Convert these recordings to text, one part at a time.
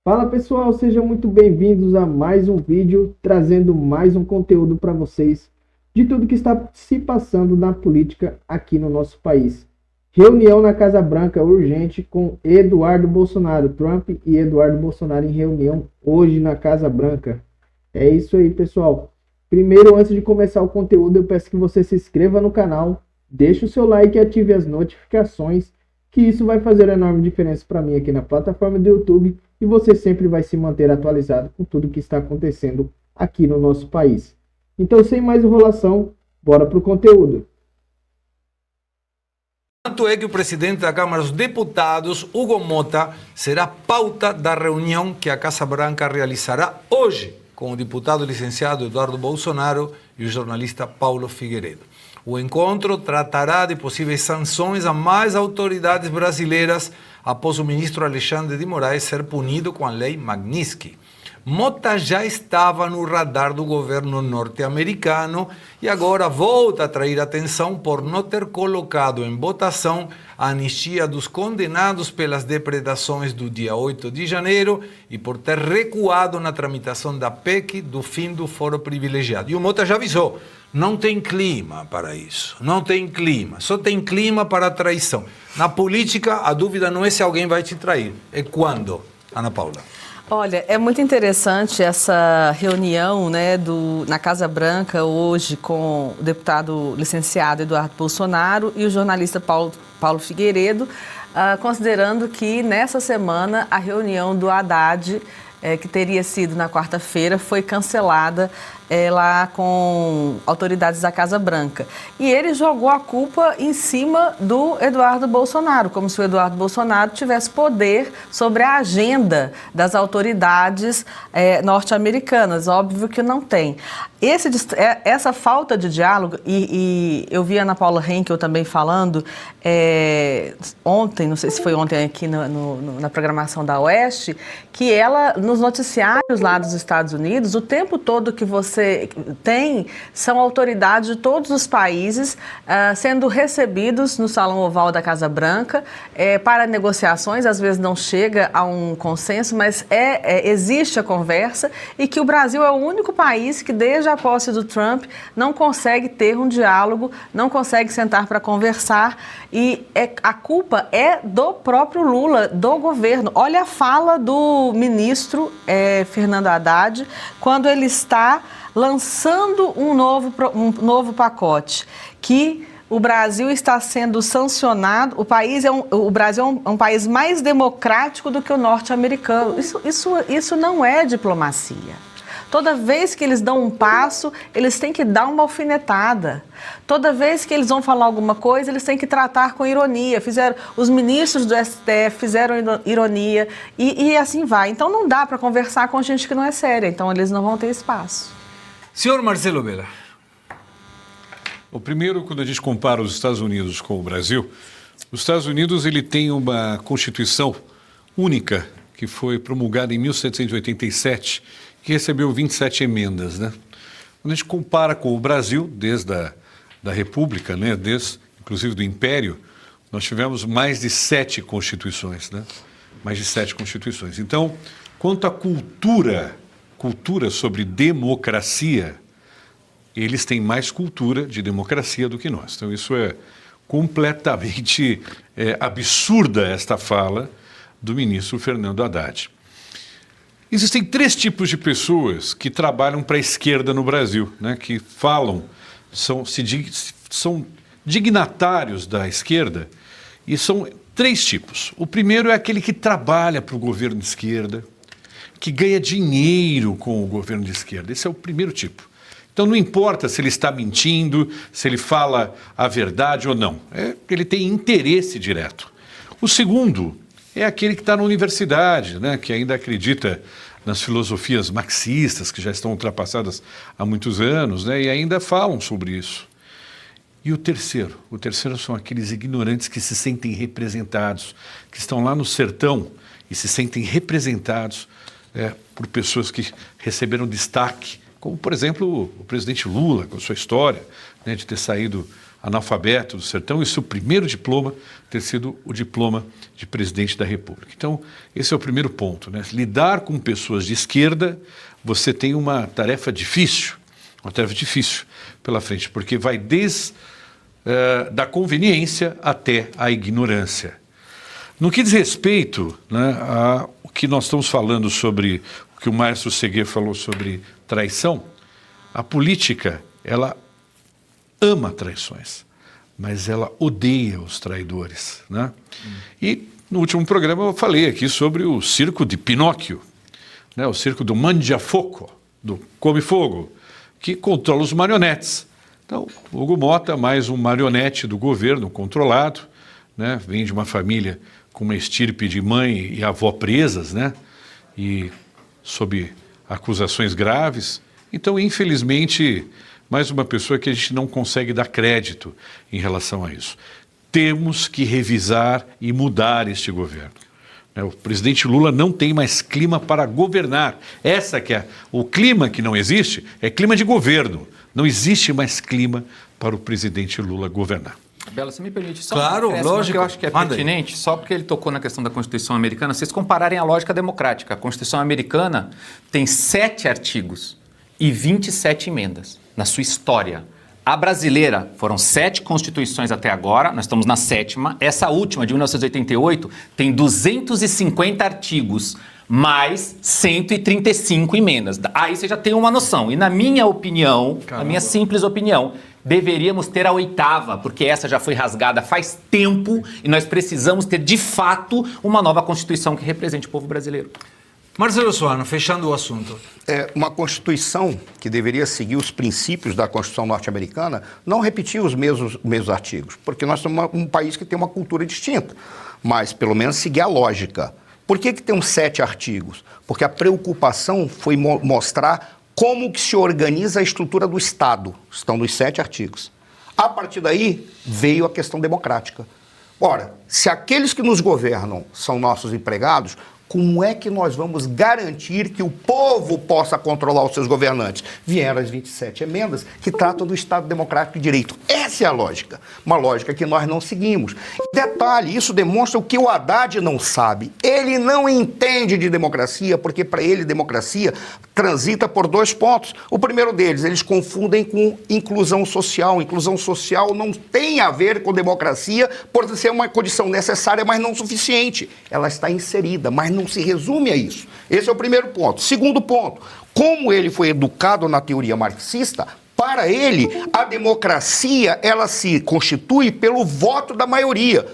Fala pessoal, sejam muito bem-vindos a mais um vídeo, trazendo mais um conteúdo para vocês de tudo que está se passando na política aqui no nosso país. Reunião na Casa Branca urgente com Eduardo Bolsonaro. Trump e Eduardo Bolsonaro em reunião hoje na Casa Branca. É isso aí, pessoal. Primeiro, antes de começar o conteúdo, eu peço que você se inscreva no canal, deixe o seu like e ative as notificações, que isso vai fazer enorme diferença para mim aqui na plataforma do YouTube e você sempre vai se manter atualizado com tudo que está acontecendo aqui no nosso país. Então, sem mais enrolação, bora para o conteúdo. Tanto é que o presidente da Câmara dos Deputados, Hugo Mota, será pauta da reunião que a Casa Branca realizará hoje com o deputado licenciado Eduardo Bolsonaro e o jornalista Paulo Figueiredo. O encontro tratará de possíveis sanções a mais autoridades brasileiras após o ministro Alexandre de Moraes ser punido com a lei Magnitsky. Mota já estava no radar do governo norte-americano e agora volta a atrair atenção por não ter colocado em votação a anistia dos condenados pelas depredações do dia 8 de janeiro e por ter recuado na tramitação da PEC do fim do foro privilegiado. E o Mota já avisou, não tem clima para isso, não tem clima, só tem clima para a traição. Na política, a dúvida não é se alguém vai te trair, é quando, Ana Paula. Olha, é muito interessante essa reunião, né, na Casa Branca hoje com o deputado licenciado Eduardo Bolsonaro e o jornalista Paulo Figueiredo, considerando que nessa semana a reunião do Haddad, que teria sido na quarta-feira, foi cancelada lá com autoridades da Casa Branca. E ele jogou a culpa em cima do Eduardo Bolsonaro, como se o Eduardo Bolsonaro tivesse poder sobre a agenda das autoridades norte-americanas. Óbvio que não tem. Essa falta de diálogo, e eu vi a Ana Paula Henkel também falando ontem, não sei se foi ontem aqui na programação da Oeste, que ela, nos noticiários lá dos Estados Unidos, o tempo todo que você tem, são autoridades de todos os países sendo recebidos no Salão Oval da Casa Branca para negociações. Às vezes não chega a um consenso, mas existe a conversa, e que o Brasil é o único país que, desde a posse do Trump, não consegue ter um diálogo, não consegue sentar para conversar, e a culpa é do próprio Lula, do governo. Olha a fala do ministro Fernando Haddad, quando ele está lançando um novo pacote, que o Brasil está sendo sancionado. O Brasil é um país mais democrático do que o norte-americano. Isso não é diplomacia. Toda vez que eles dão um passo, eles têm que dar uma alfinetada. Toda vez que eles vão falar alguma coisa, eles têm que tratar com ironia. Os ministros do STF fizeram ironia e assim vai. Então não dá para conversar com gente que não é séria. Então eles não vão ter espaço. Senhor Marcelo Bella. O primeiro, quando a gente compara os Estados Unidos com o Brasil, os Estados Unidos ele tem uma Constituição única que foi promulgada em 1787, que recebeu 27 emendas, né? Quando a gente compara com o Brasil, desde da República, né, inclusive do Império, nós tivemos mais de 7 constituições, né? Mais de 7 constituições. Então, quanto à cultura sobre democracia, eles têm mais cultura de democracia do que nós. Então, isso é completamente absurda, esta fala do ministro Fernando Haddad. Existem 3 tipos de pessoas que trabalham para a esquerda no Brasil, né, que falam, são dignatários da esquerda, e são 3 tipos. O primeiro é aquele que trabalha para o governo de esquerda, que ganha dinheiro com o governo de esquerda. Esse é o primeiro tipo. Então não importa se ele está mentindo, se ele fala a verdade ou não. Ele tem interesse direto. O segundo é aquele que está na universidade, né, que ainda acredita nas filosofias marxistas, que já estão ultrapassadas há muitos anos, né, e ainda falam sobre isso. E o terceiro são aqueles ignorantes que se sentem representados, que estão lá no sertão e se sentem representados por pessoas que receberam destaque, como, por exemplo, o presidente Lula, com a sua história, né, de ter saído analfabeto do sertão, e seu primeiro diploma ter sido o diploma de presidente da República. Então, esse é o primeiro ponto, né? Lidar com pessoas de esquerda, você tem uma tarefa difícil pela frente, porque vai desde da conveniência até a ignorância. No que diz respeito, né, ao que nós estamos falando sobre o que o Márcio Seguer falou sobre traição, a política, ela ama traições, mas ela odeia os traidores, né? E no último programa eu falei aqui sobre o circo de Pinóquio, né, o circo do Mangiafogo, do Come Fogo, que controla os marionetes. Então, Hugo Motta, mais um marionete do governo controlado, né, vem de uma família com uma estirpe de mãe e avó presas, né, e sob acusações graves. Então, infelizmente, mais uma pessoa que a gente não consegue dar crédito em relação a isso. Temos que revisar e mudar este governo. O presidente Lula não tem mais clima para governar. Essa que é o clima que não existe, é clima de governo. Não existe mais clima para o presidente Lula governar. Bela, você me permite só Claro, lógico. que eu acho que é pertinente, só porque ele tocou na questão da Constituição americana, vocês compararem a lógica democrática. A Constituição americana tem 7 artigos e 27 emendas na sua história. A brasileira foram 7 constituições até agora, nós estamos na 7ª. Essa última, de 1988, tem 250 artigos, mais 135 emendas. Aí você já tem uma noção. E na minha opinião, na minha simples opinião, deveríamos ter a 8ª, porque essa já foi rasgada faz tempo e nós precisamos ter, de fato, uma nova Constituição que represente o povo brasileiro. Marcelo Soano, fechando o assunto. Uma Constituição que deveria seguir os princípios da Constituição norte-americana, não repetir os mesmos artigos, porque nós somos um país que tem uma cultura distinta, mas pelo menos seguir a lógica. Por que tem 7 artigos? Porque a preocupação foi mostrar como que se organiza a estrutura do Estado. Estão nos 7 artigos. A partir daí, veio a questão democrática. Ora, se aqueles que nos governam são nossos empregados, como é que nós vamos garantir que o povo possa controlar os seus governantes? Vieram as 27 emendas que tratam do Estado Democrático de Direito. Essa é a lógica, uma lógica que nós não seguimos. Detalhe, isso demonstra o que o Haddad não sabe. Ele não entende de democracia, porque para ele democracia transita por 2 pontos. O primeiro deles, eles confundem com inclusão social. Inclusão social não tem a ver com democracia, por ser uma condição necessária, mas não suficiente. Ela está inserida, mas não se resume a isso. Esse é o primeiro ponto. Segundo ponto, como ele foi educado na teoria marxista, para ele, a democracia, ela se constitui pelo voto da maioria.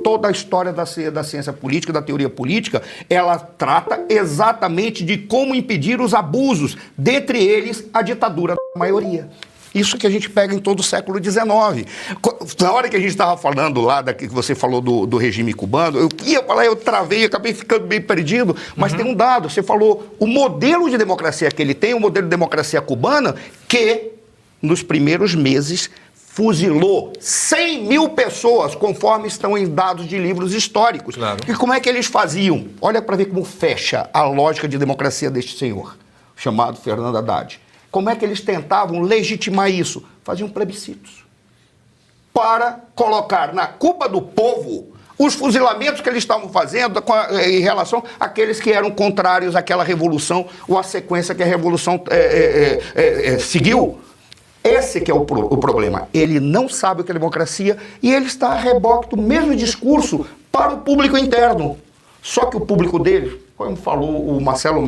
Toda a história da ciência política, da teoria política, ela trata exatamente de como impedir os abusos, dentre eles a ditadura da maioria. Isso que a gente pega em todo o século XIX. Na hora que a gente estava falando lá, que você falou do regime cubano, eu ia falar, eu travei, acabei ficando bem perdido, mas tem um dado, você falou, o modelo de democracia que ele tem, o modelo de democracia cubana, que nos primeiros meses fuzilou 100 mil pessoas, conforme estão em dados de livros históricos. Claro. E como é que eles faziam? Olha para ver como fecha a lógica de democracia deste senhor, chamado Fernando Haddad. Como é que eles tentavam legitimar isso? Faziam plebiscitos para colocar na culpa do povo os fuzilamentos que eles estavam fazendo em relação àqueles que eram contrários àquela revolução ou à sequência que a revolução seguiu. Esse que é o problema. Ele não sabe o que é democracia e ele está a reboque do mesmo discurso para o público interno. Só que o público dele, como falou o Marcelo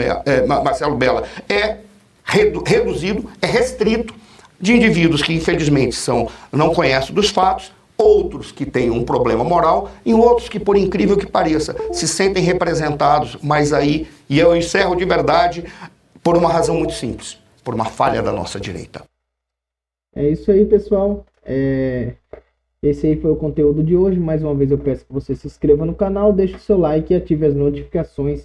Bella, é reduzido, é restrito de indivíduos que, infelizmente, não conhecem dos fatos, outros que têm um problema moral e outros que, por incrível que pareça, se sentem representados, mas aí, e eu encerro de verdade, por uma razão muito simples, por uma falha da nossa direita. É isso aí, pessoal. Esse aí foi o conteúdo de hoje. Mais uma vez eu peço que você se inscreva no canal, deixe o seu like e ative as notificações,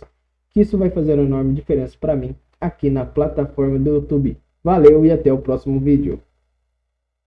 que isso vai fazer uma enorme diferença para mim aqui na plataforma do YouTube. Valeu e até o próximo vídeo.